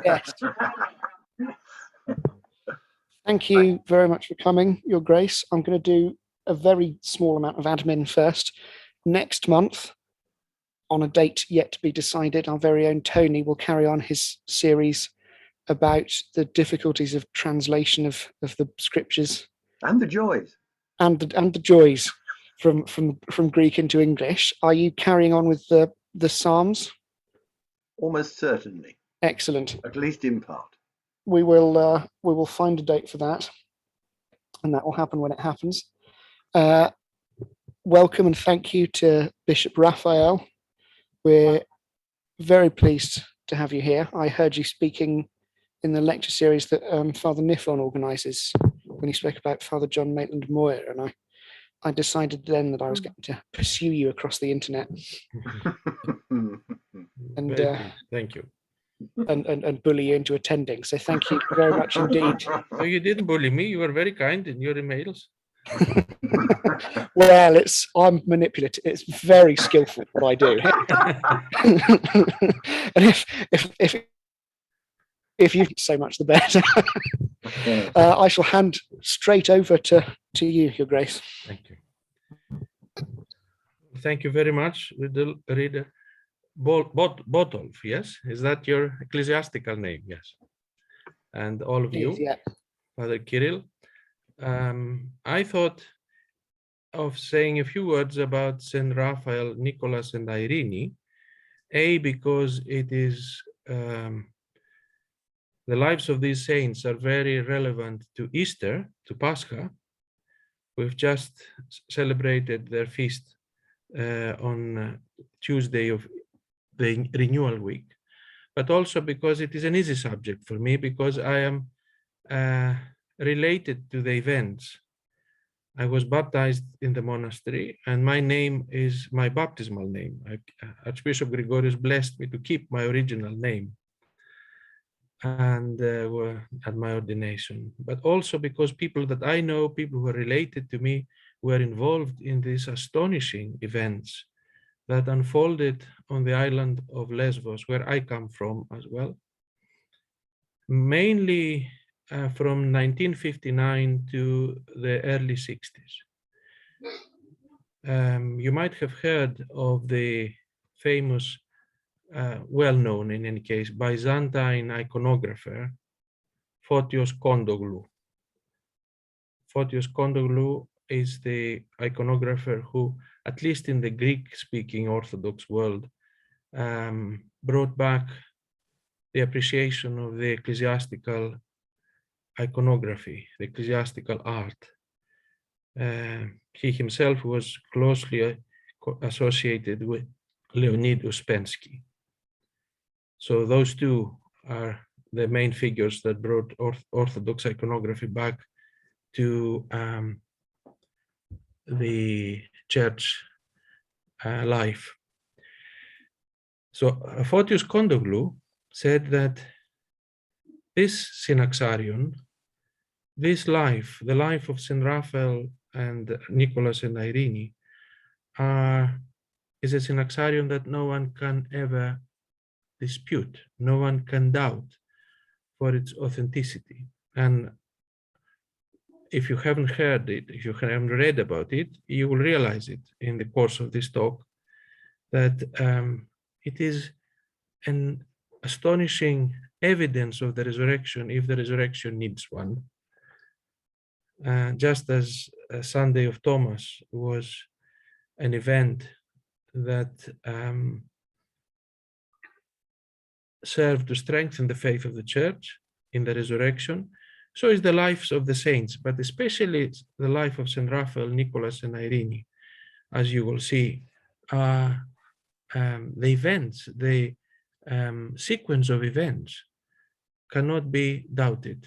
Yes. Thank you very much for coming, Your Grace. I'm going to do a very small amount of admin first. Next month, on a date yet to be decided, our very own Tony will carry on his series about the difficulties of translation of the scriptures And the joys. and the joys from Greek into English. Are you carrying on with the Psalms? Almost certainly. Excellent. At least in part. We will find a date for that, and that will happen when it happens. Welcome and thank you to Bishop Raphael. We're very pleased to have you here. I heard you speaking in the lecture series that Father Niffon organises when he spoke about Father John Maitland-Moyer, and I decided then that I was going to pursue you across the internet. And thank you. And bully you into attending. So thank you very much indeed. No, you didn't bully me. You were very kind in your emails. Well, I'm manipulative. It's very skillful what I do. And if you so much the better. I shall hand straight over to you, Your Grace. Thank you. Thank you very much, Reader. Botolf, yes? Is that your ecclesiastical name? Yes. And all of you, yeah. Father Kirill. I thought of saying a few words about Saint Raphael, Nicholas, and Irene. Because it is the lives of these saints are very relevant to Easter, to Pascha. We've just celebrated their feast on Tuesday of the renewal week, but also because it is an easy subject for me, because I am related to the events. I was baptized in the monastery, and my name is my baptismal name. Archbishop Gregorius blessed me to keep my original name and at my ordination, but also because people that I know, people who are related to me, were involved in these astonishing events that unfolded on the island of Lesbos, where I come from as well, mainly from 1959 to the early 60s. You might have heard of the famous, well-known in any case, Byzantine iconographer, Photios Kondoglou. Photios Kondoglou is the iconographer who, at least in the Greek-speaking Orthodox world, brought back the appreciation of the ecclesiastical iconography, the ecclesiastical art. He himself was closely associated with Leonid Uspensky. So those two are the main figures that brought Orthodox iconography back to the church life. So Photios Kondoglou said that this synaxarion, this life, the life of Saint Raphael and Nicholas and Irene, is a synaxarion that no one can ever dispute, no one can doubt for its authenticity. And if you haven't heard it, if you haven't read about it, you will realize it in the course of this talk, that it is an astonishing evidence of the resurrection, if the resurrection needs one. Just as Sunday of Thomas was an event that served to strengthen the faith of the church in the resurrection, so is the lives of the saints, but especially the life of Saint Raphael, Nicholas, and Irene, as you will see. The events, the sequence of events cannot be doubted.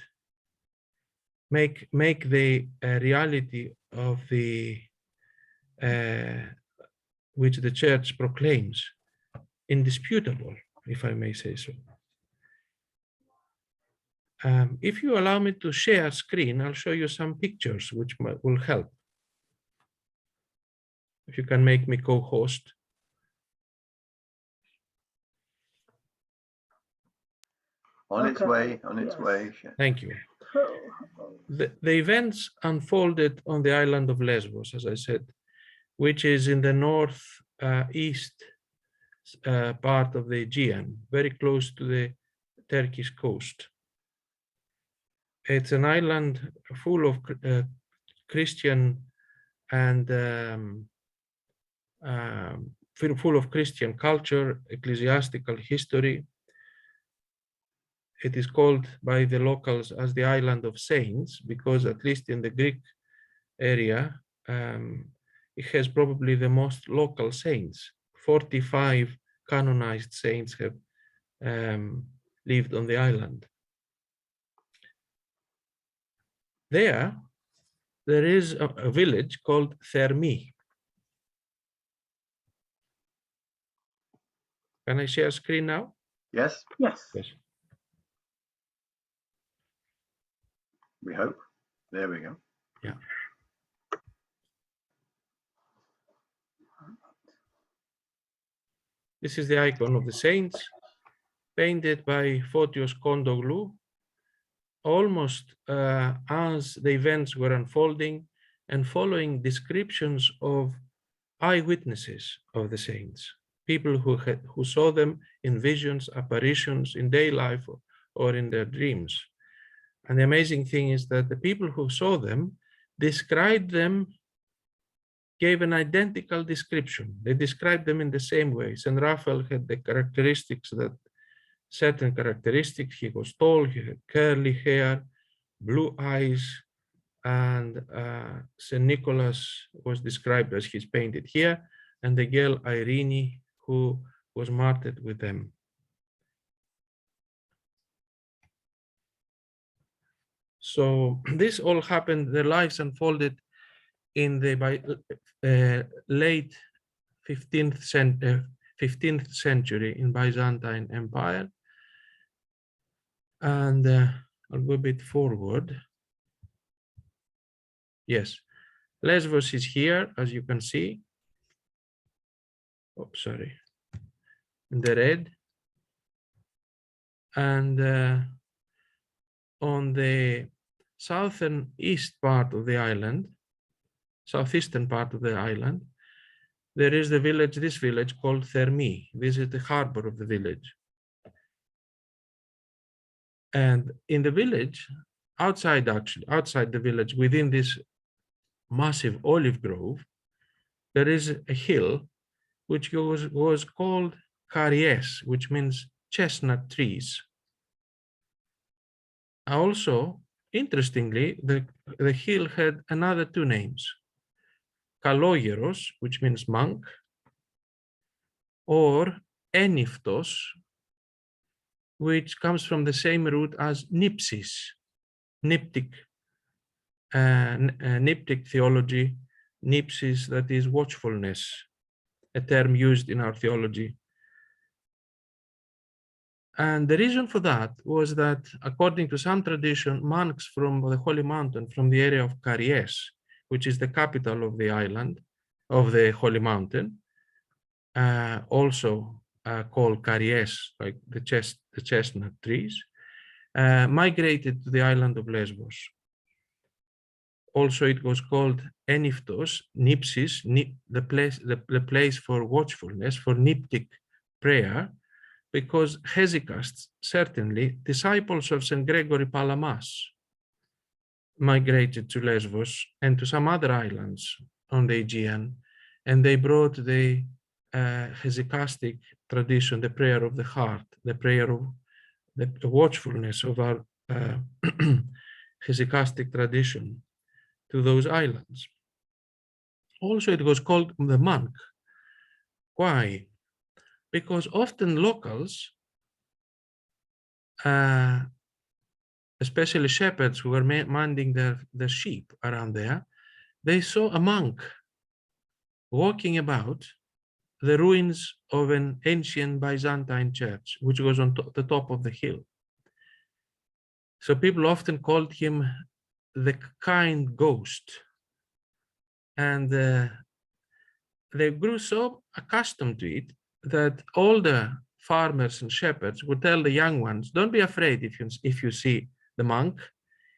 Make the reality of the which the church proclaims indisputable, if I may say so. If you allow me to share screen, I'll show you some pictures which will help. If you can make me co-host. On its Okay, way, on its yes. way. Thank you. The events unfolded on the island of Lesbos, as I said, which is in the northeast part of the Aegean, very close to the Turkish coast. It's an island full of Christian and full of Christian culture, ecclesiastical history. It is called by the locals as the Island of Saints because, at least in the Greek area, it has probably the most local saints. 45 canonized saints have lived on the island. There is a village called Thermi. Can I share screen now? Yes, Yes. Yes. we hope. There we go. Yeah. This is the icon of the saints, painted by Photios Kondoglou, almost as the events were unfolding and following descriptions of eyewitnesses of the saints, people who saw them in visions, apparitions, in day life, or in their dreams. And the amazing thing is that the people who saw them described them, gave an identical description. They described them in the same way. Saint Raphael had the characteristics that certain characteristics. He was tall, he had curly hair, blue eyes, and St. Nicholas was described as he's painted here, and the girl Irene, who was martyred with them. So this all happened, their lives unfolded in the late 15th century in Byzantine Empire. And I'll go a bit forward. Yes, Lesbos is here, as you can see. Oh, sorry. In the red. And on the southern east part of the island, southeastern part of the island, there is the village, this village called Thermi. This is the harbor of the village. And in the village, outside the village, within this massive olive grove, there is a hill which was called Karies, which means chestnut trees. Also, interestingly, the hill had another two names, Kalogeros, which means monk, or Eniftos, which comes from the same root as Nipsis, Niptic theology, Nipsis, that is watchfulness, a term used in our theology. And the reason for that was that, according to some tradition, monks from the Holy Mountain, from the area of Karies, which is the capital of the island, of the Holy Mountain, also called Karies, like the chestnut trees, migrated to the island of Lesbos. Also, it was called Eniftos, Nipsis, the place for watchfulness, for niptic prayer, because hesychasts, certainly disciples of St. Gregory Palamas, migrated to Lesbos and to some other islands on the Aegean, and they brought the hesychastic tradition, the prayer of the heart, the prayer of the watchfulness of our hesychastic tradition to those islands. Also, it was called the monk. Why? Because often locals, especially shepherds who were minding their sheep around there, they saw a monk walking about the ruins of an ancient Byzantine church, which was on the top of the hill. So people often called him the kind ghost. And they grew so accustomed to it that older farmers and shepherds would tell the young ones, don't be afraid if you see the monk.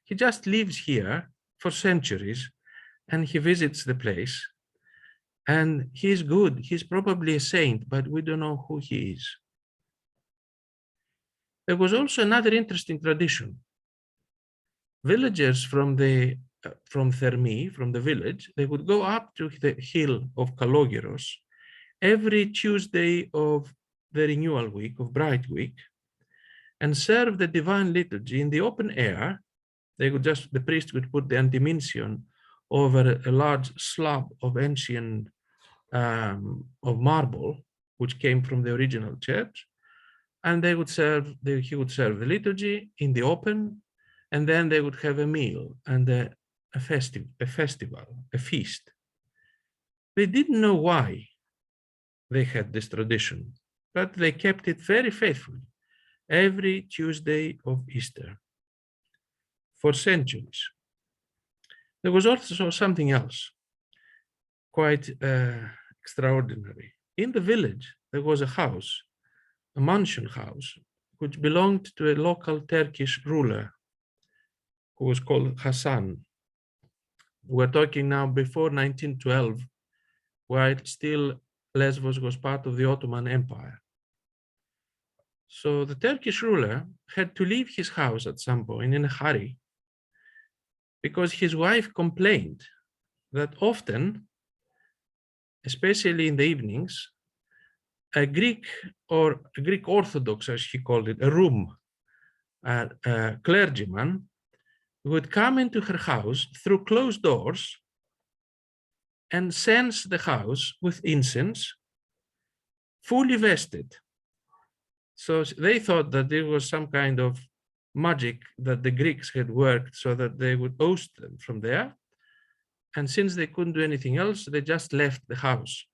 He just lives here for centuries and he visits the place. And he's good. He's probably a saint, but we don't know who he is. There was also another interesting tradition. Villagers from Thermi, from the village, they would go up to the hill of Kalogeros every Tuesday of the renewal week, of Bright Week, and serve the divine liturgy in the open air. The priest would put the antimension over a large slab of ancient of marble, which came from the original church, and he would serve the liturgy in the open, and then they would have a meal and a festival, a feast. They didn't know why they had this tradition, but they kept it very faithfully every Tuesday of Easter for centuries. There was also something else quite extraordinary. In the village, there was a house, a mansion house, which belonged to a local Turkish ruler who was called Hassan. We're talking now before 1912, while still Lesbos was part of the Ottoman Empire. So the Turkish ruler had to leave his house at some point in a hurry because his wife complained that often, especially in the evenings, a Greek Orthodox, as he called it, a clergyman, would come into her house through closed doors and cense the house with incense, fully vested. So they thought that there was some kind of magic that the Greeks had worked so that they would oust them from there. And since they couldn't do anything else, they just left the house.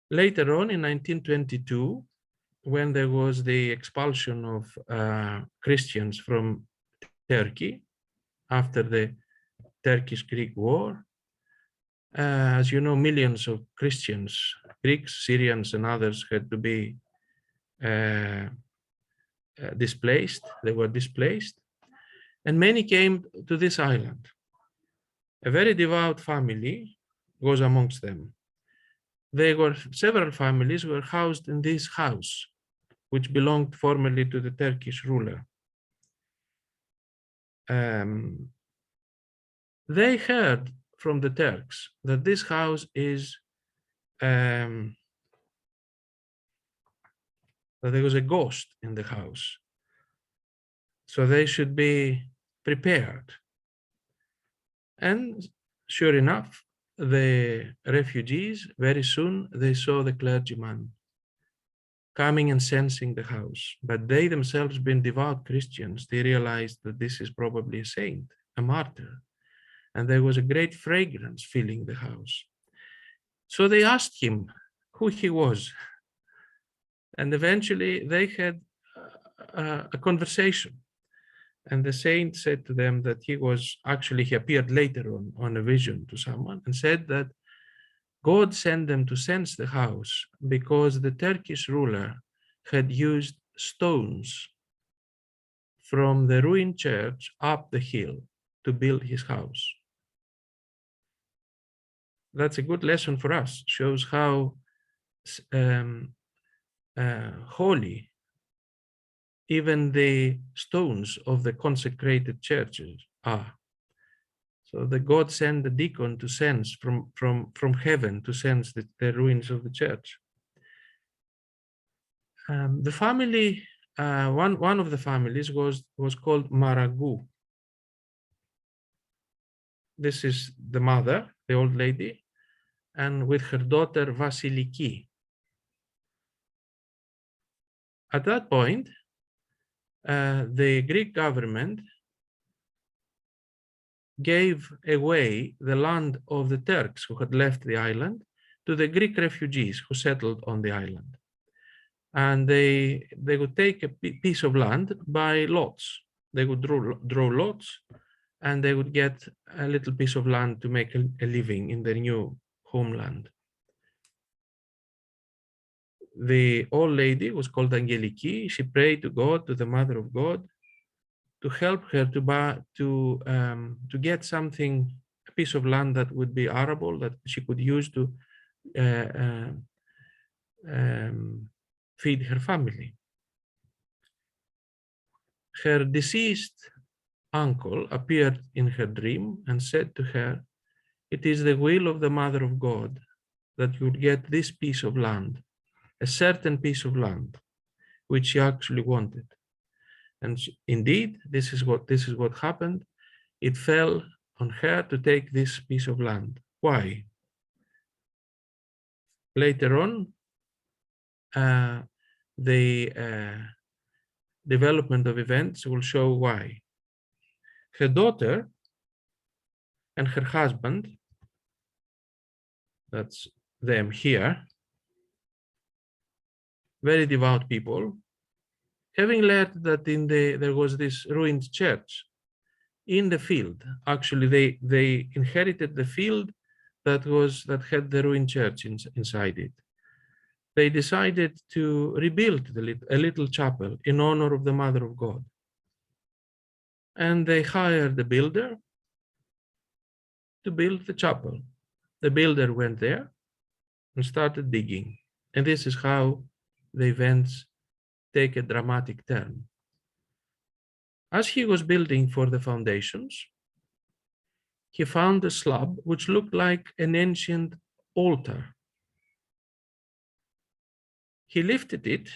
Later on in 1922, when there was the expulsion of Christians from Turkey after the Turkish-Greek War, as you know, millions of Christians, Greeks, Syrians, and others had to be displaced. They were displaced, and many came to this island. A very devout family was amongst them. Several families were housed in this house, which belonged formerly to the Turkish ruler. They heard from the Turks that this house is, that there was a ghost in the house. So they should be prepared. And sure enough, the refugees, very soon, they saw the clergyman coming and censing the house. But they themselves, being devout Christians, they realized that this is probably a saint, a martyr. And there was a great fragrance filling the house. So they asked him who he was. And eventually they had a conversation. And the saint said to them that he appeared later on a vision to someone and said that God sent them to cense the house because the Turkish ruler had used stones from the ruined church up the hill to build his house. That's a good lesson for us. Shows how holy even the stones of the consecrated churches are. So the God sent the deacon to cense from heaven to cense the ruins of the church. The family, one of the families was called Maragu. This is the mother, the old lady, and with her daughter Vasiliki. At that point, the Greek government gave away the land of the Turks who had left the island to the Greek refugees who settled on the island. And they would take a piece of land by lots. They would draw lots, and they would get a little piece of land to make a living in their new homeland. the old lady was called Angeliki. She prayed to God, to the Mother of God, to help her to get something, a piece of land that would be arable, that she could use to feed her family. Her deceased uncle appeared in her dream and said to her, "It is the will of the Mother of God that you would get this piece of land, a certain piece of land, which she actually wanted." And indeed, this is what happened. It fell on her to take this piece of land. Why? Later on, the development of events will show why. Her daughter and her husband, that's them here, very devout people, having learned that there was this ruined church in the field. Actually, they inherited the field that had the ruined church inside it. They decided to rebuild a little chapel in honor of the Mother of God. And they hired a builder to build the chapel. The builder went there and started digging. And this is how the events take a dramatic turn. As he was building for the foundations, he found a slab which looked like an ancient altar. He lifted it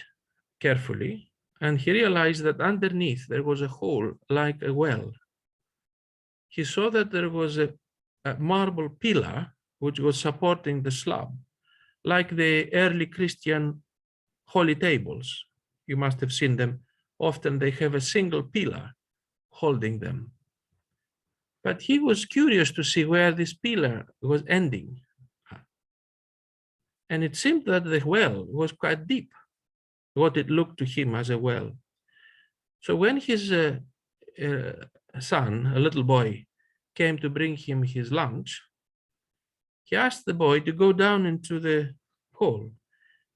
carefully, and he realized that underneath there was a hole like a well. He saw that there was a marble pillar which was supporting the slab, like the early Christian holy tables. You must have seen them. Often they have a single pillar holding them. But he was curious to see where this pillar was ending. And it seemed that the well was quite deep, what it looked to him as a well. So when his son, a little boy, came to bring him his lunch, he asked the boy to go down into the hole.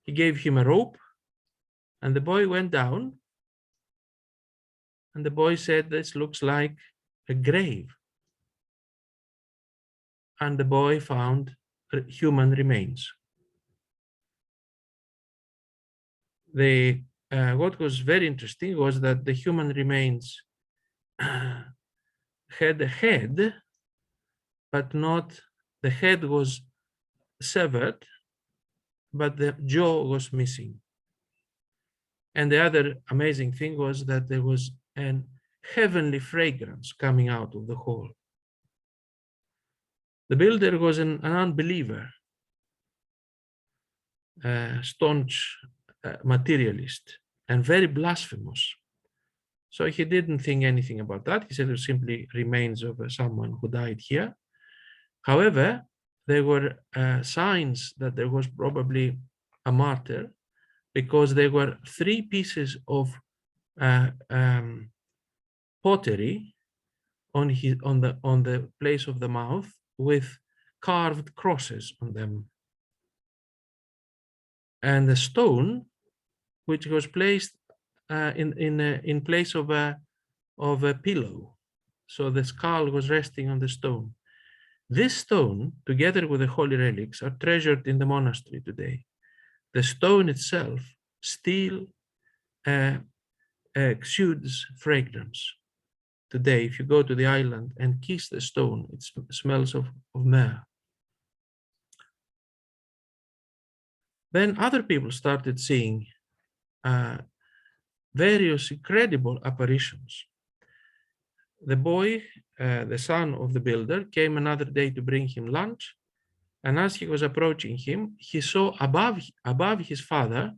He gave him a rope, and the boy went down. And the boy said, "This looks like a grave." And the boy found human remains. What was very interesting was that the human remains had a head, but not, the head was severed, but the jaw was missing. And the other amazing thing was that there was an heavenly fragrance coming out of the hole. The builder was an unbeliever, staunch materialist, and very blasphemous. So he didn't think anything about that. He said it was simply remains of someone who died here. However, there were signs that there was probably a martyr, because there were 3 pieces of pottery on the place of the mouth with carved crosses on them, and the stone which was placed in place of a pillow. So the skull was resting on the stone. This stone, together with the holy relics, are treasured in the monastery today. The stone itself still exudes fragrance. Today, if you go to the island and kiss the stone, it smells of myrrh. Then other people started seeing various incredible apparitions. The boy, the son of the builder, came another day to bring him lunch. And as he was approaching him, he saw above his father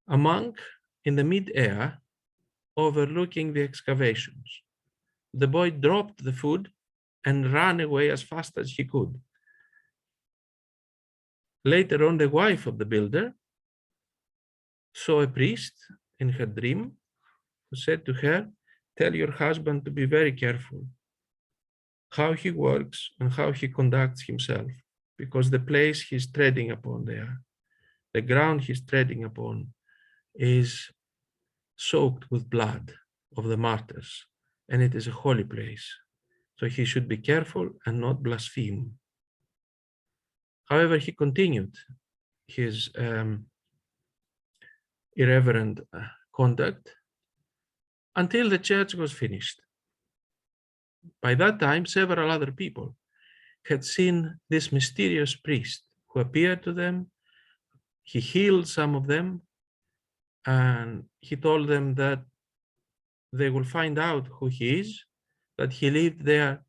a monk in the mid-air overlooking the excavations. The boy dropped the food and ran away as fast as he could. Later on, the wife of the builder saw a priest in her dream who said to her, "Tell your husband to be very careful how he works and how he conducts himself, because the place he's treading upon there The ground he's treading upon is soaked with blood of the martyrs, and it is a holy place. So he should be careful and not blaspheme. However, he continued his irreverent conduct until the church was finished. By that time, several other people had seen this mysterious priest who appeared to them. He healed some of them, and he told them that they will find out who he is, that he lived there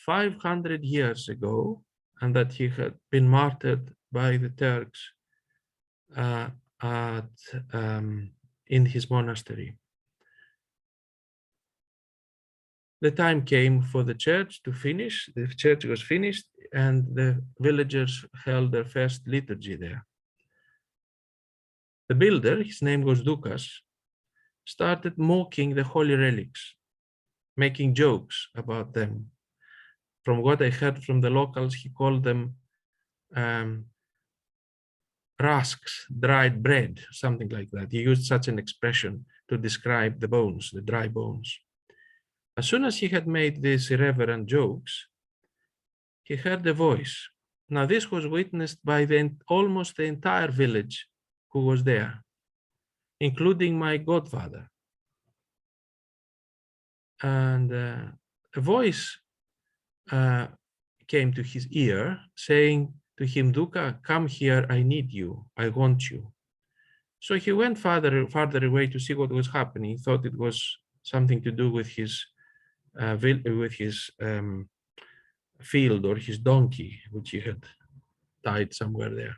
500 years ago, and that he had been martyred by the Turks in his monastery. The time came for the church to finish. The church was finished, and the villagers held their first liturgy there. The builder, his name was Dukas, started mocking the holy relics, making jokes about them. From what I heard from the locals, he called them rusks, dried bread, something like that. He used such an expression to describe the bones, the dry bones. As soon as he had made these irreverent jokes, he heard a voice. Now, this was witnessed by almost the entire village who was there, including my godfather. And a voice came to his ear saying to him, Duka, come here, I need you, I want you. So he went farther away to see what was happening. He thought it was something to do with his field or his donkey, which he had tied somewhere there.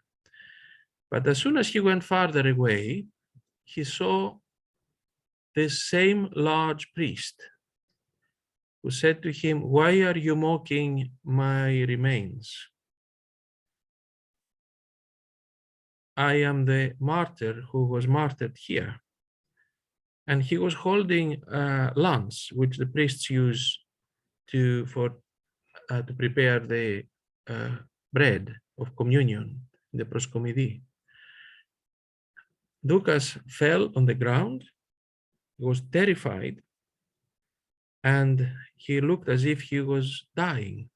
But as soon as he went farther away, he saw this same large priest who said to him, why are you mocking my remains? I am the martyr who was martyred here. And he was holding a lance, which the priests use to prepare the bread of communion, the proskomidi. Dukas fell on the ground. He was terrified, and he looked as if he was dying.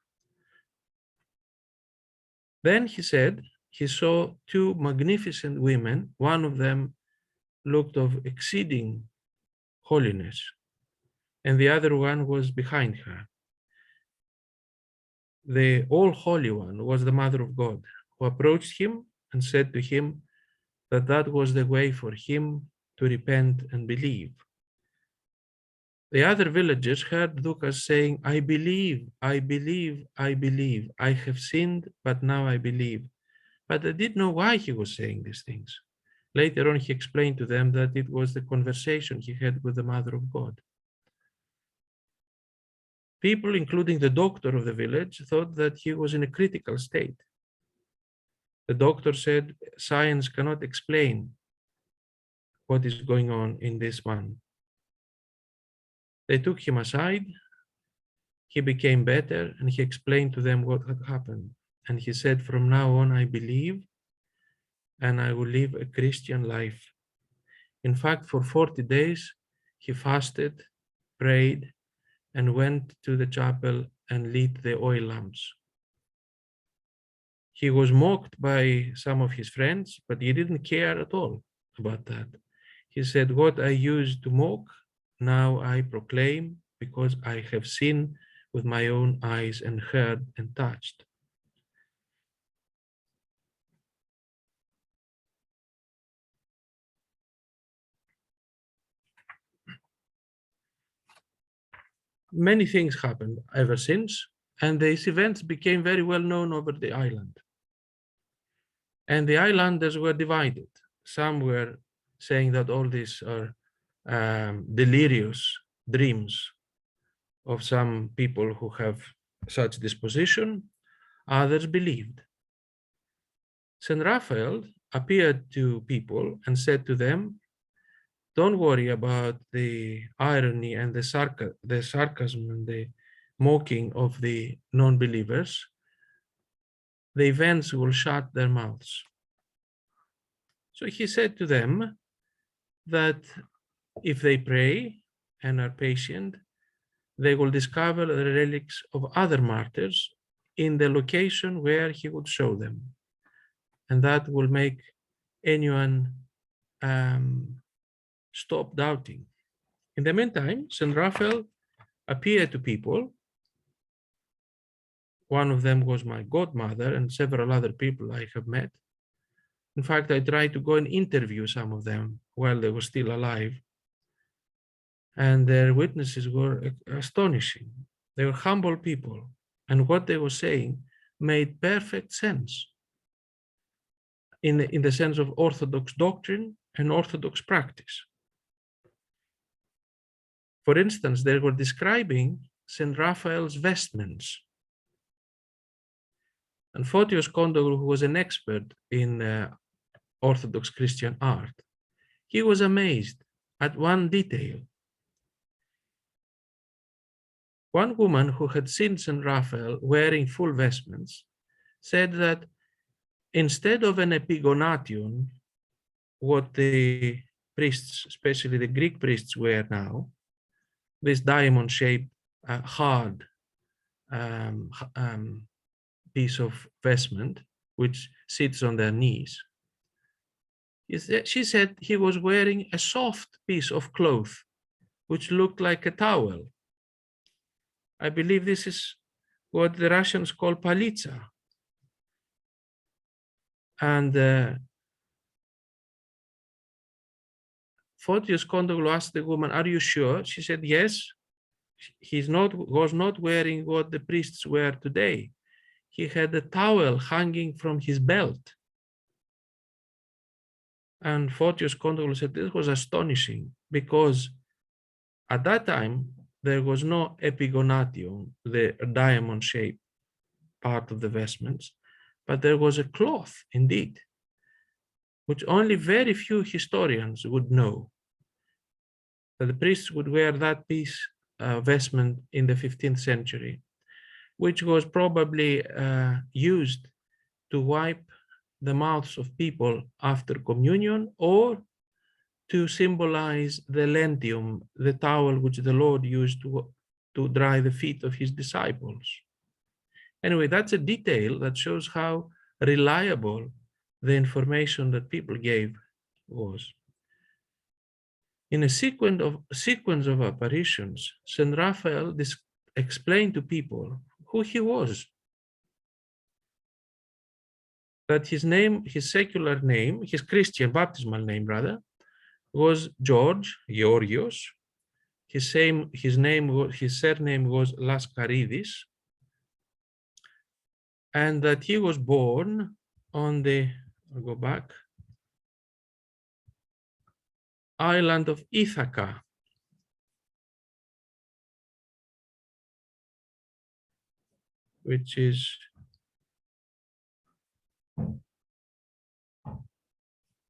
Then he said he saw two magnificent women. One of them looked of exceeding holiness, and the other one was behind her. The all-holy one was the Mother of God, who approached him and said to him that that was the way for him to repent and believe. The other villagers heard Dukas saying, I believe, I believe, I believe. I have sinned, but now I believe. But they didn't know why he was saying these things. Later on, he explained to them that it was the conversation he had with the Mother of God. People, including the doctor of the village, thought that he was in a critical state. The doctor said, science cannot explain what is going on in this man. They took him aside. He became better, and he explained to them what had happened. And he said, from now on, I believe, and I will live a Christian life. In fact, for 40 days, he fasted, prayed, and went to the chapel and lit the oil lamps. He was mocked by some of his friends, but he didn't care at all about that. He said, what I used to mock, now I proclaim, because I have seen with my own eyes and heard and touched. Many things happened ever since, and these events became very well known over the island. And the islanders were divided. Some were saying that all these are delirious dreams of some people who have such disposition. Others believed. Saint Raphael appeared to people and said to them, don't worry about the irony and the sarcasm and the mocking of the non-believers. The events will shut their mouths. So he said to them that if they pray and are patient, they will discover the relics of other martyrs in the location where he would show them. And that will make anyone stop doubting. In the meantime, Saint Raphael appeared to people. One of them was my godmother and several other people I have met. In fact, I tried to go and interview some of them while they were still alive. And their witnesses were astonishing. They were humble people. And what they were saying made perfect sense in the sense of Orthodox doctrine and Orthodox practice. For instance, they were describing Saint Raphael's vestments. And Photios Kondoglou, who was an expert in Orthodox Christian art, he was amazed at one detail. One woman who had seen Saint Raphael wearing full vestments said that instead of an epigonation, what the priests, especially the Greek priests, wear now, this diamond-shaped, hard piece of vestment, which sits on their knees. She said he was wearing a soft piece of cloth, which looked like a towel. I believe this is what the Russians call palitsa. And Photios Kondoglou asked the woman, "Are you sure?" She said, "Yes." Was not wearing what the priests wear today. He had a towel hanging from his belt. And Photios Kondoglou said this was astonishing because at that time there was no epigonation, the diamond-shaped part of the vestments, but there was a cloth indeed, which only very few historians would know, that the priests would wear that piece vestment in the 15th century, which was probably used to wipe the mouths of people after communion, or to symbolize the lentium, the towel which the Lord used to dry the feet of his disciples. Anyway, that's a detail that shows how reliable the information that people gave was. In a sequence of apparitions, Saint Raphael explained to people who he was. That his name, his secular name, his Christian baptismal name rather, was Georgios. His surname was Laskaridis, and that he was born on the, I'll go back, island of Ithaca, which is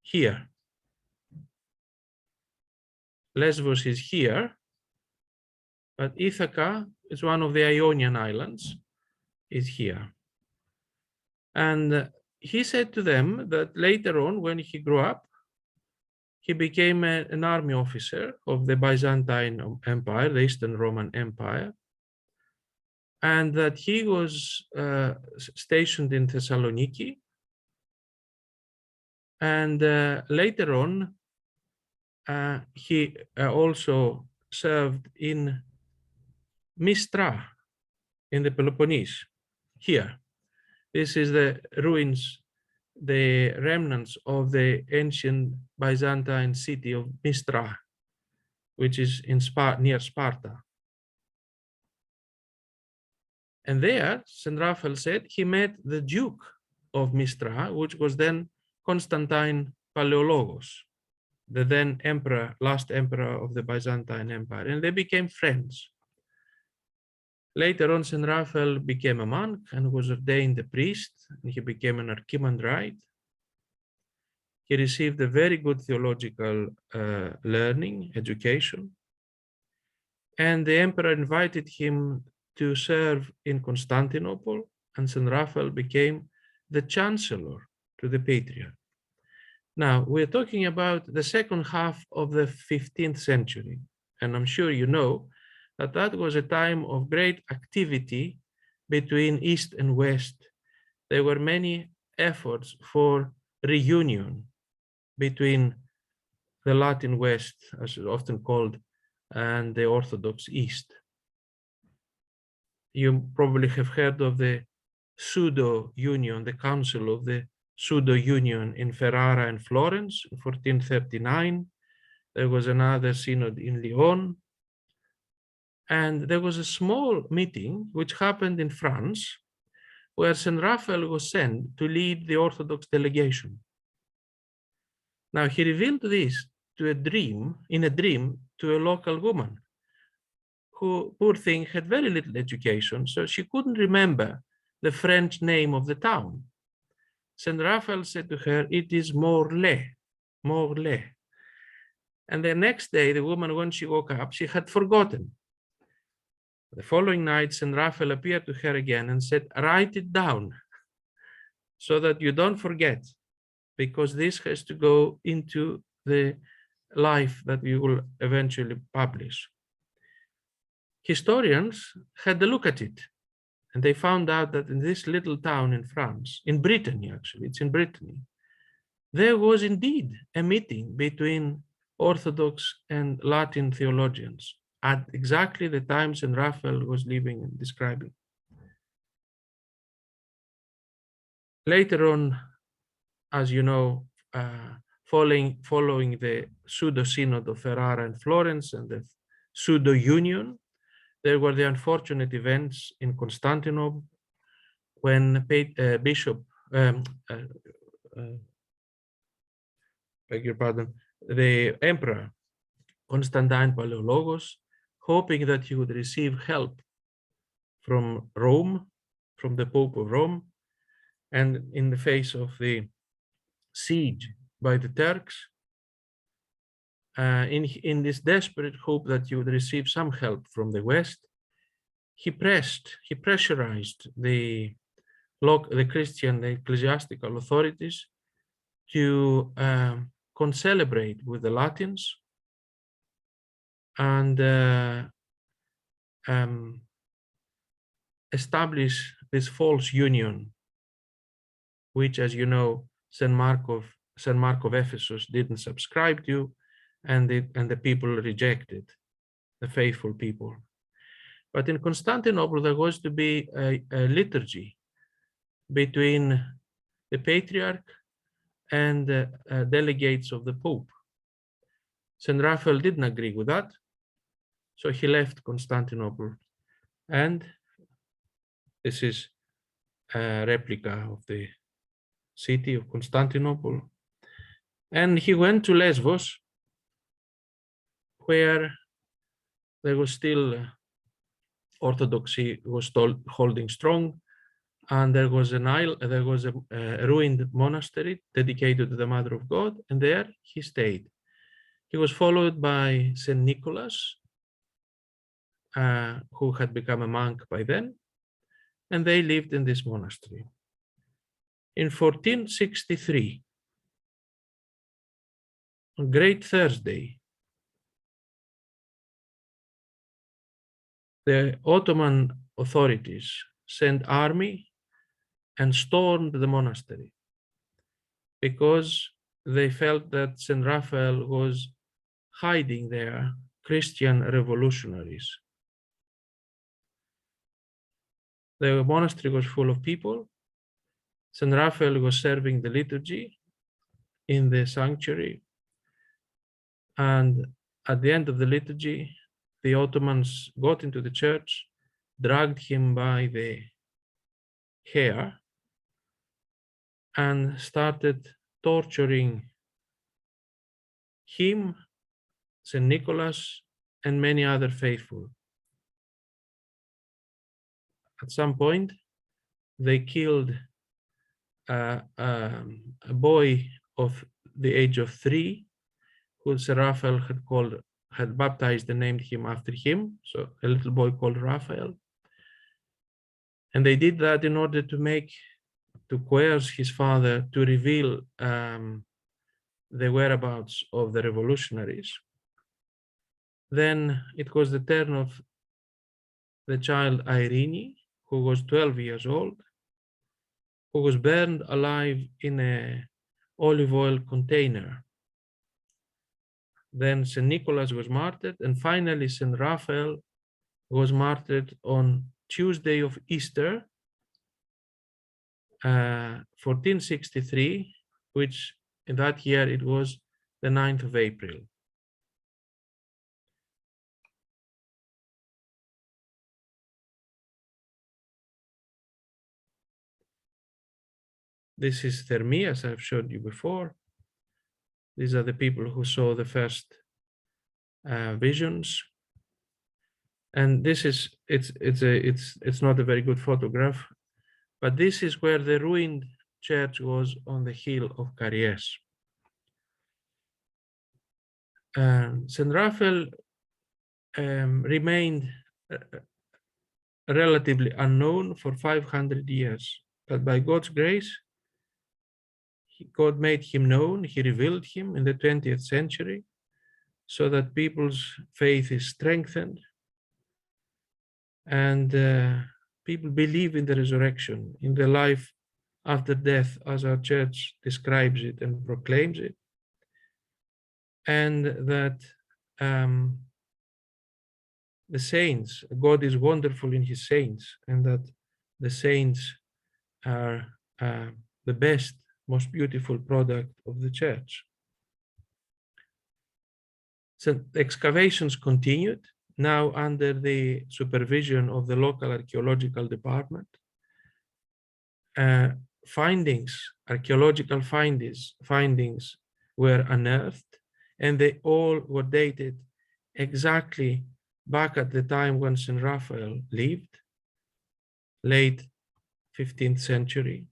here. Lesbos is here, but Ithaca is one of the Ionian islands, is here. And he said to them that later on, when he grew up, he became an army officer of the Byzantine Empire, the Eastern Roman Empire, and that he was stationed in Thessaloniki. And later on, he also served in Mistra, in the Peloponnese, here. This is the ruins, the remnants of the ancient Byzantine city of Mistra, which is in near Sparta. And there, Saint Raphael said, he met the Duke of Mistra, which was then Constantine Paleologos, the then emperor, last emperor of the Byzantine Empire, and they became friends. Later on, Saint Raphael became a monk and was ordained a priest, and he became an archimandrite. He received a very good theological learning, education, and the emperor invited him to serve in Constantinople, and Saint Raphael became the chancellor to the patriarch. Now, we're talking about the second half of the 15th century, and I'm sure you know that that was a time of great activity between East and West. There were many efforts for reunion between the Latin West, as it's often called, and the Orthodox East. You probably have heard of the pseudo-union, the Council of the Pseudo-Union in Ferrara and Florence in 1439. There was another synod in Lyon. And there was a small meeting which happened in France, where Saint Raphael was sent to lead the Orthodox delegation. Now, he revealed this in a dream to a local woman who, poor thing, had very little education, so she couldn't remember the French name of the town. Saint Raphael said to her, "It is Morlaix, Morlaix." And the next day, the woman, when she woke up, she had forgotten. The following night, Saint Raphael appeared to her again and said, "Write it down so that you don't forget, because this has to go into the life that you will eventually publish." Historians had a look at it, and they found out that in this little town in France, in Brittany actually, it's in Brittany, there was indeed a meeting between Orthodox and Latin theologians at exactly the time Saint Raphael was living and describing. Later on, as you know, following the pseudo-synod of Ferrara and Florence and the pseudo-union, there were the unfortunate events in Constantinople when the Emperor Constantine Palaeologos, hoping that he would receive help from Rome, from the Pope of Rome, and in the face of the siege by the Turks, in this desperate hope that he would receive some help from the West, he pressurized the Christian, the ecclesiastical authorities to concelebrate with the Latins and establish this false union, which, as you know, Saint Mark of Ephesus didn't subscribe to, and the people rejected, the faithful people. But in Constantinople, there was to be a liturgy between the Patriarch and delegates of the Pope. Saint Raphael didn't agree with that, so he left Constantinople. And this is a replica of the city of Constantinople. And he went to Lesbos, where there was still Orthodoxy was holding strong, and there was a ruined monastery dedicated to the Mother of God, and there he stayed. He was followed by Saint Nicholas, who had become a monk by then, and they lived in this monastery. In 1463, on Great Thursday, the Ottoman authorities sent army and stormed the monastery because they felt that Saint Raphael was hiding there Christian revolutionaries. The monastery was full of people. Saint Raphael was serving the liturgy in the sanctuary. And at the end of the liturgy, the Ottomans got into the church, dragged him by the hair, and started torturing him, Saint Nicholas, and many other faithful. At some point, they killed a boy of the age of 3, who Saint Raphael had baptized and named him after him, so a little boy called Raphael. And they did that in order to coerce his father to reveal the whereabouts of the revolutionaries. Then it was the turn of the child Irene, who was 12 years old, who was burned alive in an olive oil container. Then St. Nicholas was martyred, and finally Saint Raphael was martyred on Tuesday of Easter, 1463, which in that year it was the 9th of April. This is Thermi, as I've showed you before. These are the people who saw the first visions. And this is, it's not a very good photograph, but this is where the ruined church was on the hill of Caries. Saint Raphael remained relatively unknown for 500 years, but by God's grace, God made him known, he revealed him in the 20th century, so that people's faith is strengthened, and people believe in the resurrection, in the life after death, as our church describes it and proclaims it, and that the saints, God is wonderful in his saints, and that the saints are the best, most beautiful product of the church. So the excavations continued, now under the supervision of the local archaeological department. Archaeological findings were unearthed, and they all were dated exactly back at the time when Saint Raphael lived, late 15th century,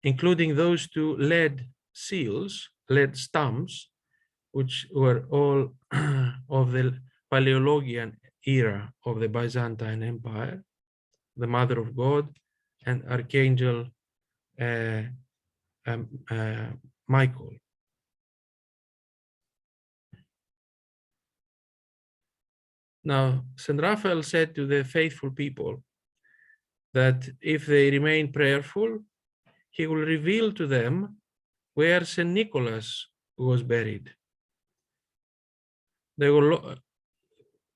including those two lead seals, lead stamps, which were all of the Paleologian era of the Byzantine Empire, the Mother of God and Archangel Michael. Now, Saint Raphael said to the faithful people that if they remain prayerful, he will reveal to them where Saint Nicholas was buried. There were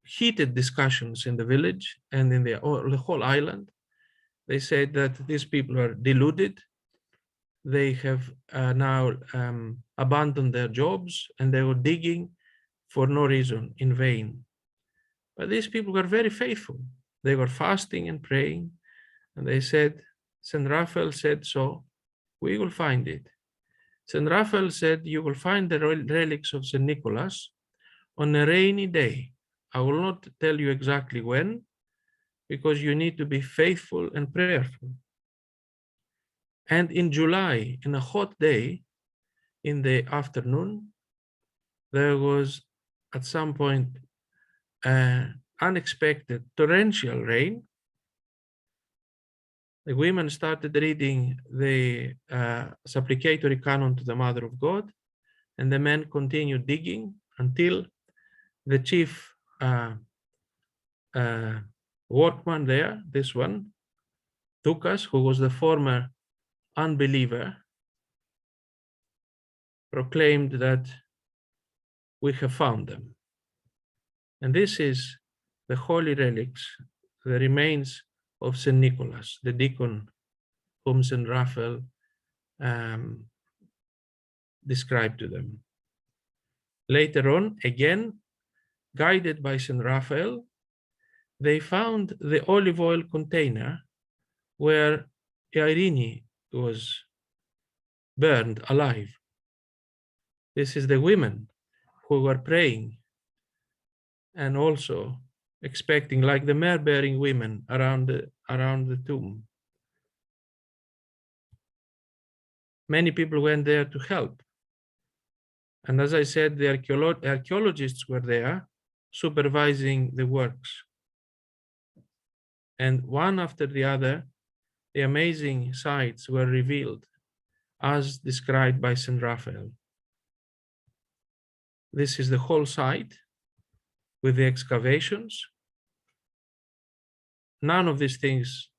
heated discussions in the village and in the whole island. They said that these people are deluded. They have now abandoned their jobs, and they were digging for no reason, in vain. But these people were very faithful. They were fasting and praying, and they said, Saint Raphael said so, we will find it. Saint Raphael said, you will find the relics of Saint Nicholas on a rainy day. I will not tell you exactly when, because you need to be faithful and prayerful. And in July, in a hot day, in the afternoon, there was at some point unexpected torrential rain. The women started reading the supplicatory canon to the Mother of God, and the men continued digging until the chief workman there, this one, Turks, who was the former unbeliever, proclaimed that we have found them. And this is the holy relics, the remains of Saint Nicholas, the deacon whom Saint Raphael described to them. Later on, again, guided by Saint Raphael, they found the olive oil container where Irene was burned alive. This is the women who were praying and also expecting, like the myrrh-bearing women around the tomb. Many people went there to help. And as I said, the archaeologists were there supervising the works. And one after the other, the amazing sights were revealed as described by Saint Raphael. This is the whole site with the excavations. None of these things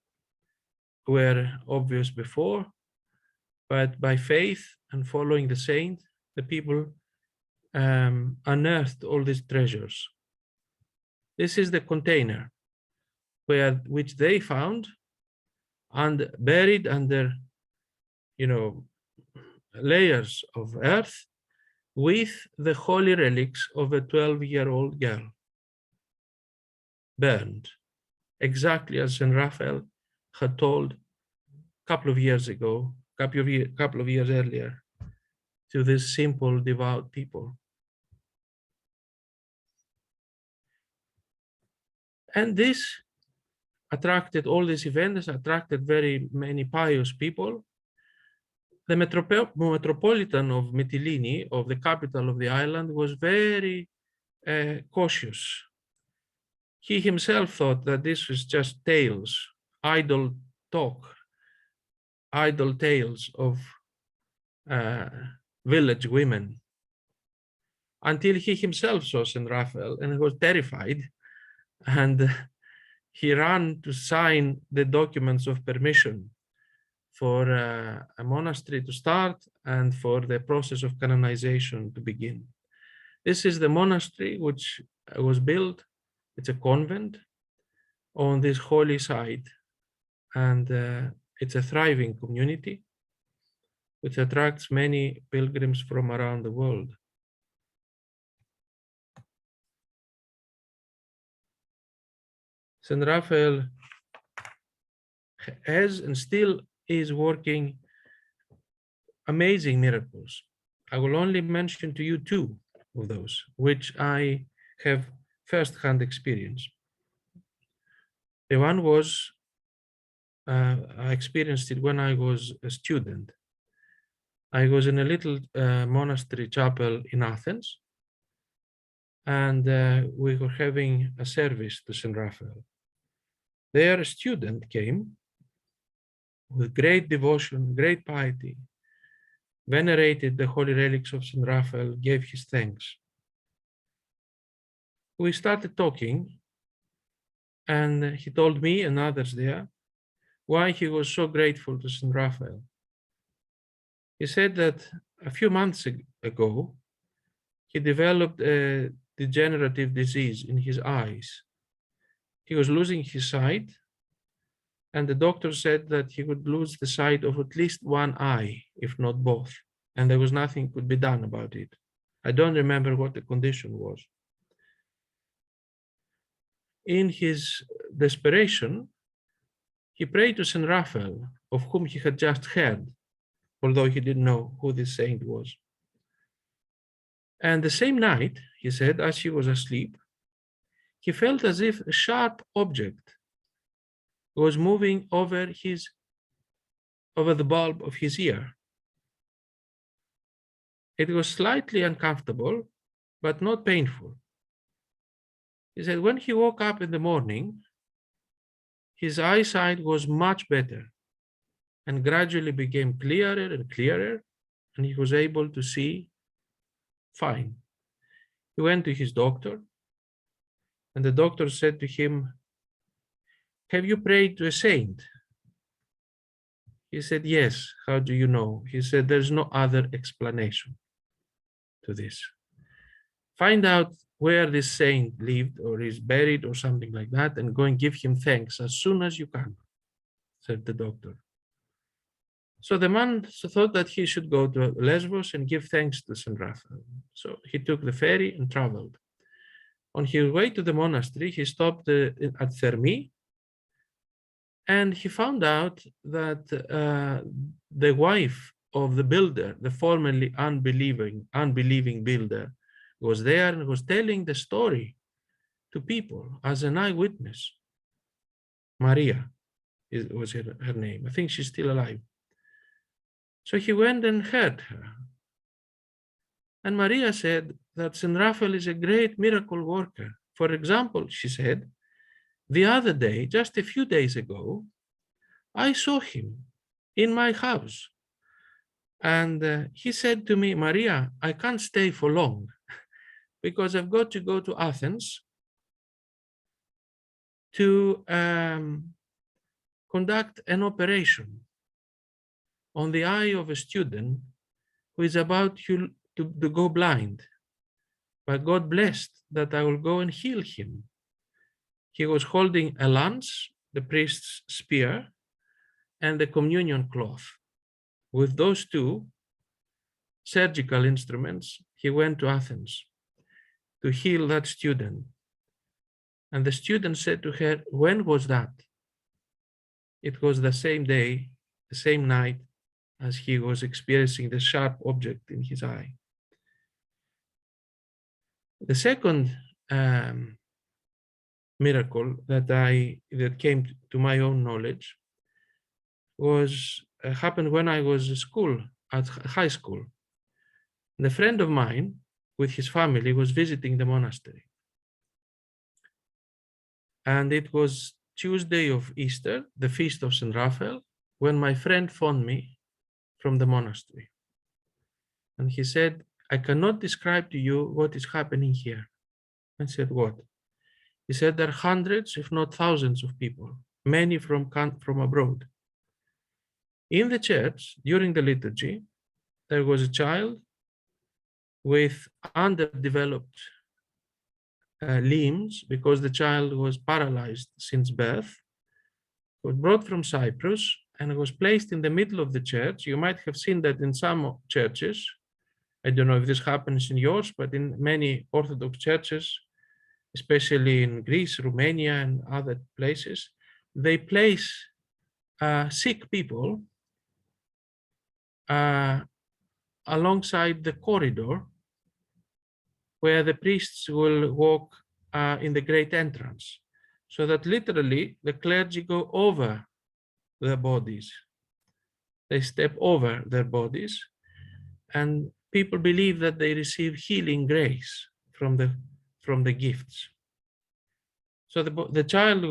were obvious before, but by faith and following the saint, the people unearthed all these treasures. This is the container which they found and buried under, layers of earth with the holy relics of a 12-year-old girl, burned, exactly as Saint Raphael had told a couple of years ago, couple of years earlier, to this simple, devout people. And this attracted, all these events attracted very many pious people. The metropolitan of Mytilene, of the capital of the island, was very cautious. He himself thought that this was just tales, idle talk, idle tales of village women, until he himself saw Saint Raphael and was terrified, and he ran to sign the documents of permission for a monastery to start and for the process of canonization to begin. This is the monastery which was built. It's a convent on this holy site, and it's a thriving community which attracts many pilgrims from around the world. Saint Raphael has and still is working amazing miracles. I will only mention to you two of those, which I have first-hand experience. The one was, I experienced it when I was a student. I was in a little monastery chapel in Athens, and we were having a service to Saint Raphael. There, a student came with great devotion, great piety, venerated the holy relics of Saint Raphael, gave his thanks. We started talking, and he told me and others there why he was so grateful to Saint Raphael. He said that a few months ago, he developed a degenerative disease in his eyes. He was losing his sight, and the doctor said that he would lose the sight of at least one eye, if not both, and there was nothing could be done about it. I don't remember what the condition was. In his desperation, he prayed to Saint Raphael, of whom he had just heard, although he didn't know who this saint was. And the same night, he said, as he was asleep, he felt as if a sharp object was moving over the bulb of his ear. It was slightly uncomfortable, but not painful. He said when he woke up in the morning, his eyesight was much better and gradually became clearer and clearer, and he was able to see fine. He went to his doctor, and the doctor said to him, "Have you prayed to a saint?" He said, "Yes." "How do you know?" He said, "There's no other explanation to this. Find out where this saint lived or is buried or something like that, and go and give him thanks as soon as you can," said the doctor. So the man thought that he should go to Lesbos and give thanks to Saint Raphael. So he took the ferry and traveled. On his way to the monastery, he stopped at Thermi, and he found out that the wife of the builder, the formerly unbelieving builder, was there and was telling the story to people as an eyewitness. Maria was her name. I think she's still alive. So he went and heard her. And Maria said that Saint Raphael is a great miracle worker. For example, she said, the other day, just a few days ago, I saw him in my house. And he said to me, Maria, I can't stay for long because I've got to go to Athens to conduct an operation on the eye of a student who is about to go blind. But God blessed that I will go and heal him. He was holding a lance, the priest's spear, and the communion cloth. With those two surgical instruments, he went to Athens to heal that student. And the student said to her, when was that? It was the same day, the same night, as he was experiencing the sharp object in his eye. The second miracle that came to my own knowledge was happened when I was at high school. And a friend of mine with his family was visiting the monastery. And it was Tuesday of Easter, the feast of Saint Raphael, when my friend phoned me from the monastery. And he said, I cannot describe to you what is happening here. I said, what? He said, there are hundreds, if not thousands of people, many from abroad. In the church, during the liturgy, there was a child with underdeveloped limbs because the child was paralyzed since birth. He was brought from Cyprus and was placed in the middle of the church. You might have seen that in some churches. I don't know if this happens in yours, but in many Orthodox churches, especially in Greece, Romania, and other places, they place sick people alongside the corridor where the priests will walk in the great entrance, so that literally the clergy go over their bodies. They step over their bodies, and people believe that they receive healing grace from the gifts. So the child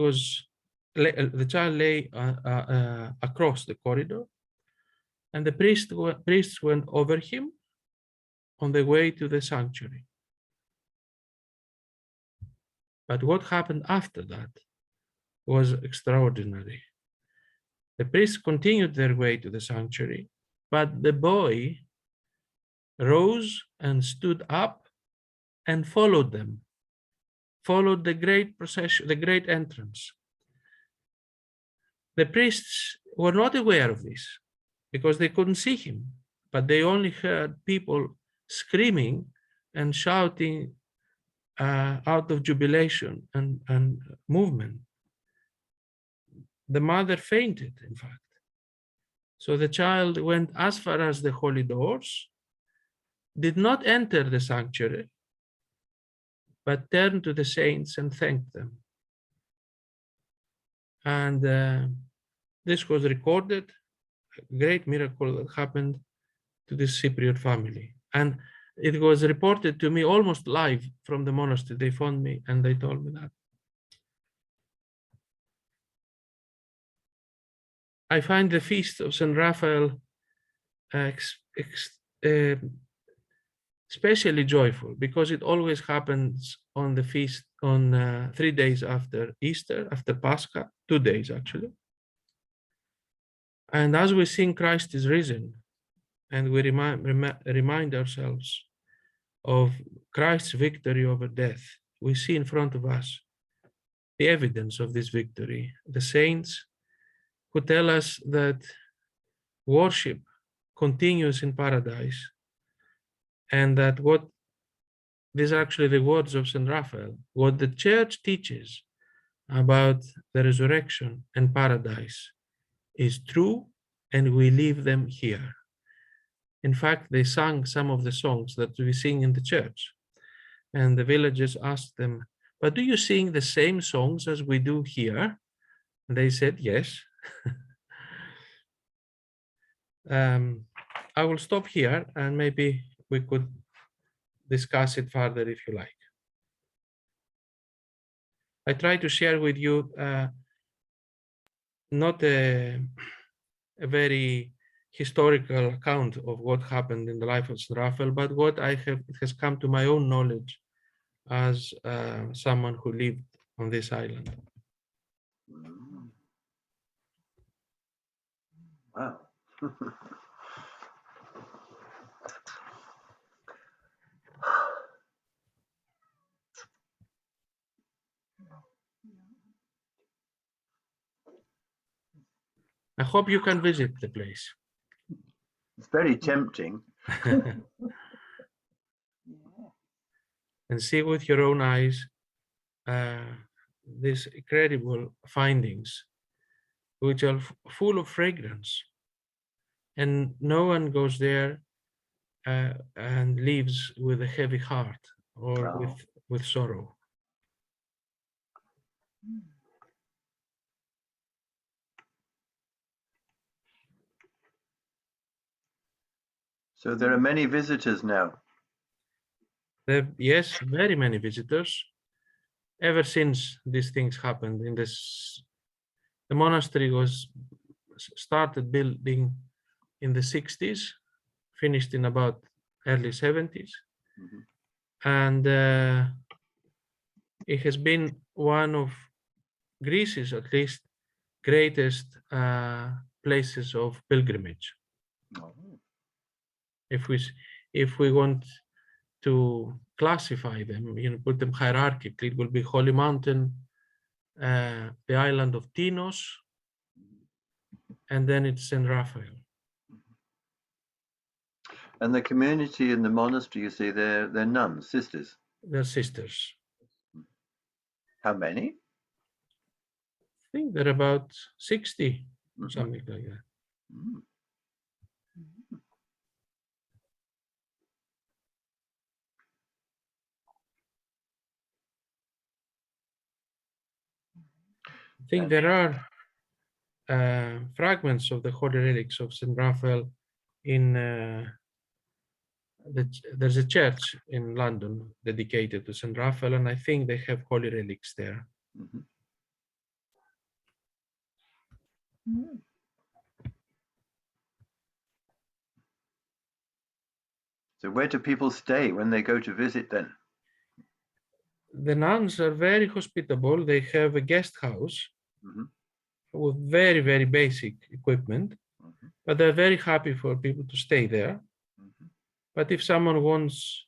lay across the corridor, and the priests went over him on the way to the sanctuary. But what happened after that was extraordinary. The priests continued their way to the sanctuary, but the boy rose and stood up and followed them, followed the great procession, the great entrance. The priests were not aware of this because they couldn't see him, but they only heard people screaming and shouting out of jubilation and movement. The mother fainted, in fact. So the child went as far as the holy doors, did not enter the sanctuary, but turned to the saints and thanked them. And this was recorded, a great miracle that happened to this Cypriot family. And it was reported to me almost live from the monastery. They phoned me and they told me that. I find the feast of Saint Raphael especially joyful because it always happens on the feast on 3 days after Easter, after Pascha, 2 days actually. And as we sing Christ is risen, and we remind ourselves of Christ's victory over death, we see in front of us the evidence of this victory. The saints who tell us that worship continues in paradise, and that these are actually the words of Saint Raphael, what the church teaches about the resurrection and paradise is true, and we leave them here. In fact, they sang some of the songs that we sing in the church, and the villagers asked them, but do you sing the same songs as we do here? And they said, yes. I will stop here and maybe we could discuss it further if you like. I try to share with you not a very historical account of what happened in the life of Saint Raphael, but what it has come to my own knowledge as someone who lived on this island. Mm. Wow. I hope you can visit the place. It's very tempting. And see with your own eyes these incredible findings, which are full of fragrance. And no one goes there and leaves with a heavy heart or Wow. with sorrow. So there are many visitors now. Yes, very many visitors. Ever since these things happened in this, the monastery was started building in the 60s, finished in about early 70s. Mhm. And it has been one of Greece's, at least, greatest places of pilgrimage. Oh. If we want to classify them, put them hierarchically, it will be Holy Mountain, the island of Tinos, and then it's Saint Raphael. And the community in the monastery, you see, they're nuns, sisters. They're sisters. How many? I think they're about 60, Mhm. something like that. Mm. I think there are fragments of the holy relics of Saint Raphael in there's a church in London dedicated to Saint Raphael, and I think they have holy relics there. Mhm. So where do people stay when they go to visit then? The nuns are very hospitable. They have a guest house Mhm. with very, very basic equipment, Mhm. but they're very happy for people to stay there. Mhm. But if someone wants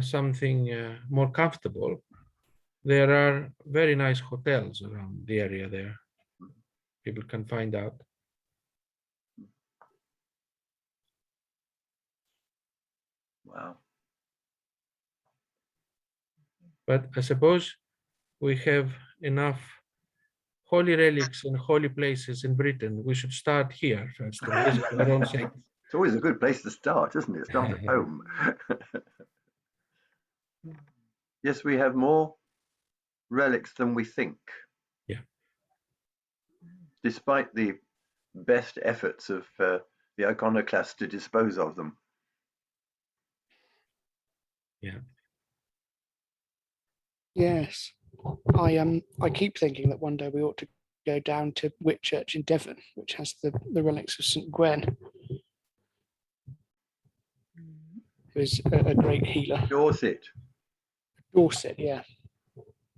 something more comfortable, there are very nice hotels around the area there. People can find out. Wow. But I suppose we have enough holy relics and holy places in Britain. We should start here first and visit our own saints. It's always a good place to start, isn't it? Start at home. Yes, we have more relics than we think. Yeah. Despite the best efforts of the iconoclasts to dispose of them. Yeah. Yes. I keep thinking that one day we ought to go down to Whitchurch in Devon, which has the relics of St. Gwen, who is a great healer. Dorset, Dorset, yeah.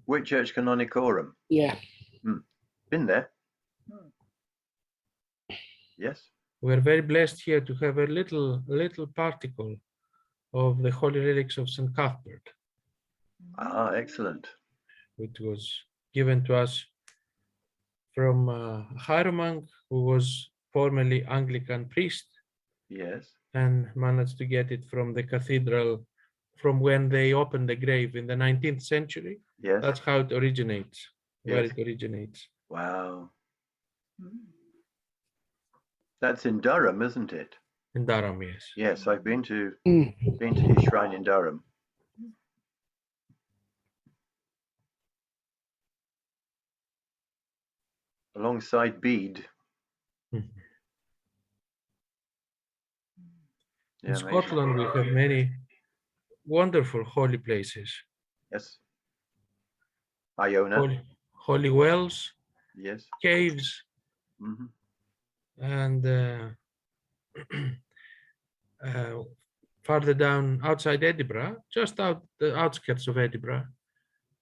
Whitchurch Canonicorum. Yeah. Been there. Yes. We're very blessed here to have a little particle of the holy relics of St. Cuthbert, Ah, excellent. which was given to us from a hieromonk who was formerly Anglican priest Yes. and managed to get it from the cathedral from when they opened the grave in the 19th century. Yes. That's how it originates, where Yes. it originates. Wow. That's in Durham, isn't it? In Durham, yes. Yes, I've been to Mm. his shrine in Durham. Alongside Bede. Mhm. Yeah, In Scotland, we have many wonderful holy places. Yes. Iona. Holy wells, Yes. caves, Mhm. and Farther down outside Edinburgh, just out the outskirts of Edinburgh,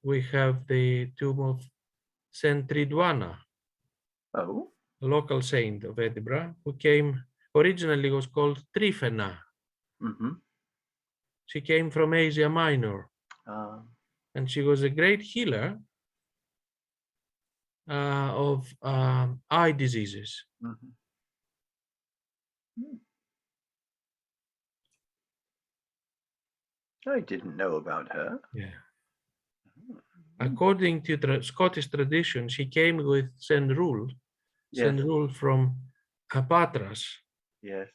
we have the tomb of Saint Ridwana, Oh, a local saint of Edinburgh, who came originally was called Tryphena. mm-hmm. She came from Asia Minor, and she was a great healer of eye diseases. Mm-hmm. I didn't know about her. Yeah. According to the Scottish tradition, she came with Saint Rule, Yes. Saint Rule from Patras, Yes.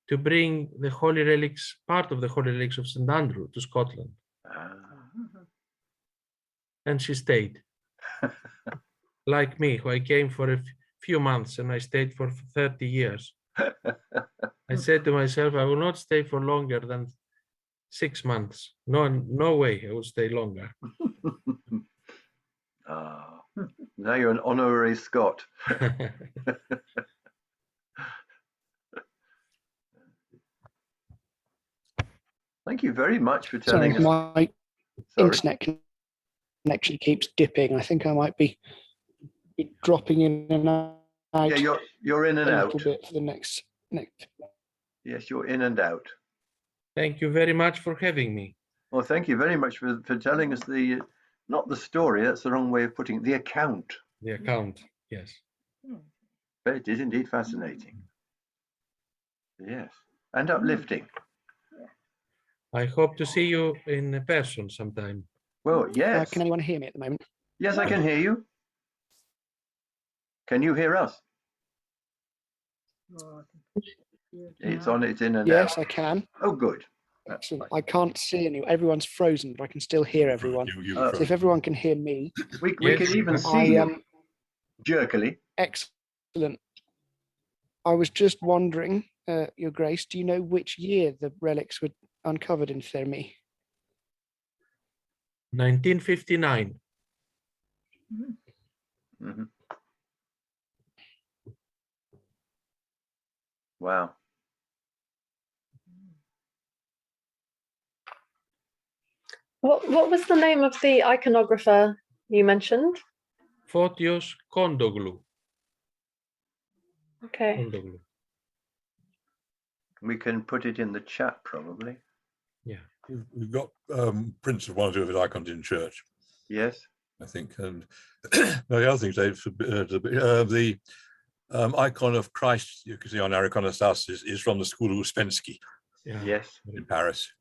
to bring the holy relics, part of the holy relics of St. Andrew to Scotland. And she stayed. Like me, who I came for a few months and I stayed for 30 years. I said to myself, I will not stay for longer than 6 months. No way I will stay longer. Now you're an honorary Scot. Thank you very much for Sorry, telling us. my internet connection keeps dipping. I think I might be dropping in and out. Yeah, you're in and a out. little bit for the next. Yes, you're in and out. Thank you very much for having me. Well, thank you very much for telling us not the story, that's the wrong way of putting it, the account. The account, yes. But it is indeed fascinating. Yes, and uplifting. I hope to see you in person sometime. Well, yes. Can anyone hear me at the moment? Yes, I can hear you. Can you hear us? It's on, it's in and out. Yes, I can. Oh, good. Excellent. I can't see anyone. Everyone's frozen, but I can still hear everyone. So if everyone can hear me, we can even see you jerkily. Excellent. I was just wondering, Your Grace, do you know which year the relics were uncovered in Thermi? 1959. Mm-hmm. Wow. What was the name of the iconographer you mentioned? Fotios Kondoglu. Okay. Kondoglu. We can put it in the chat probably. Yeah. We've got prints of one or two of his icons in church. Yes. I think. And the other thing the icon of Christ you can see on our iconostasis is from the school of Uspensky. Yeah. Yes. In Paris.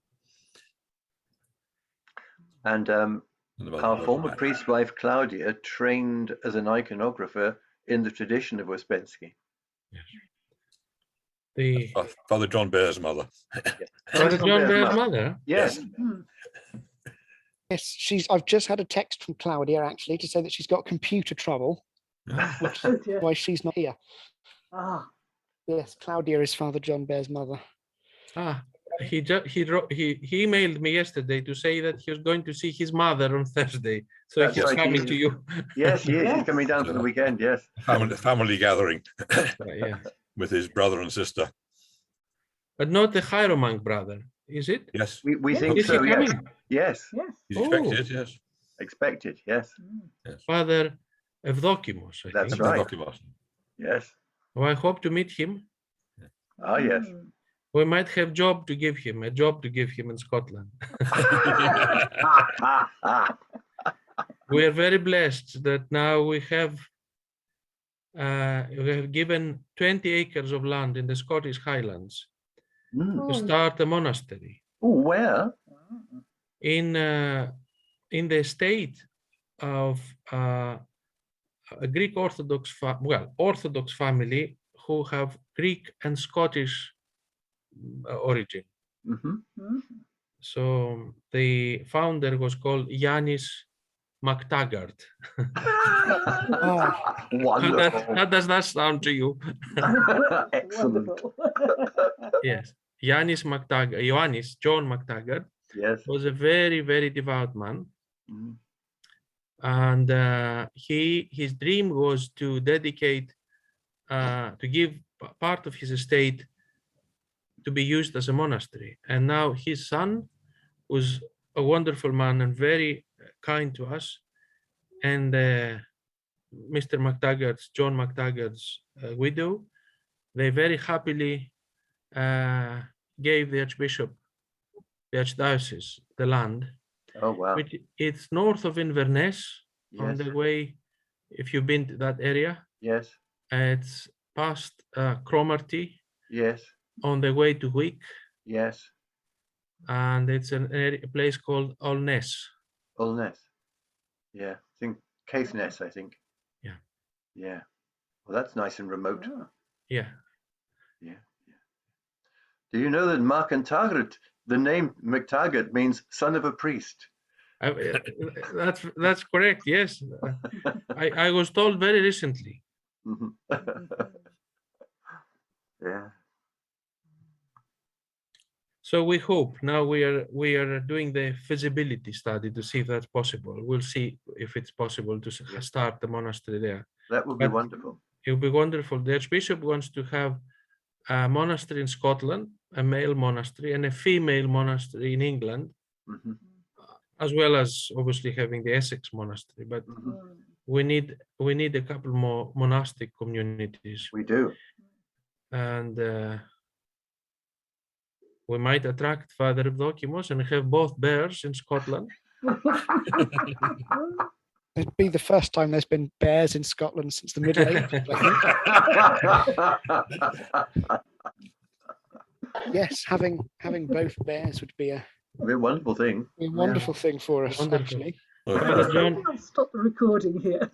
And our former priest's wife Claudia trained as an iconographer in the tradition of Uspensky. Yes. The Father John Bear's mother. Father John Bear's mother? Yes. Yes, I've just had a text from Claudia actually to say that she's got computer trouble, which is why she's not here. Yes, Claudia is Father John Bear's mother. He emailed me yesterday to say that he was going to see his mother on Thursday, so That's he's right, coming to you. Yes, he is. He's coming down for the weekend. Yes. Family gathering. Yeah. With his brother and sister. But not the Hieromonk brother, is it? Yes. We think Is so. he Yes. coming? Yes. He's expected. Yes. Expected. Yes. Father Evdokimos, I That's think. right. Yes. Well, I hope to meet him. Ah, yes. We might have a job to give him in Scotland. We are very blessed that now we have given 20 acres of land in the Scottish Highlands to start a monastery. Oh, where? In the estate of a Greek Orthodox family who have Greek and Scottish origin. So the founder was called Yanis MacTaggart. Wonderful. How does that sound to you? Excellent. Yes. Yanis MacTaggart, John MacTaggart, was a very, very devout man. And his dream was to dedicate, to give part of his estate to be used as a monastery. And now his son was a wonderful man and very kind to us. And Mr. MacTaggart's, John MacTaggart's widow, they very happily gave the Archbishop, the Archdiocese, the land. Oh, wow. Which it's north of Inverness, on Yes. the way, if you've been to that area. Yes. It's past Cromarty, Yes. on the way to Wick, Yes. and it's a place called Alness. Ulness. Yeah. I think Caithness, I think. Yeah. Yeah. Well, that's nice and remote. Yeah. Yeah. Do you know that MacTaggart, the name MacTaggart, means son of a priest? That's correct. Yes, I was told very recently. Yeah. So we hope now we are doing the feasibility study to see if that's possible. We'll see if it's possible to start the monastery there. That would be wonderful. It would be wonderful. The Archbishop wants to have a monastery in Scotland, a male monastery, and a female monastery in England, as well as obviously having the Essex monastery. But we need a couple more monastic communities. We do. And we might attract Father Evdokimos and have both bears in Scotland. It'd be the first time there's been bears in Scotland since the Middle Ages, I think. Yes, having both bears would be a wonderful thing. A wonderful thing for us, actually. Father John, I'll stop the recording here.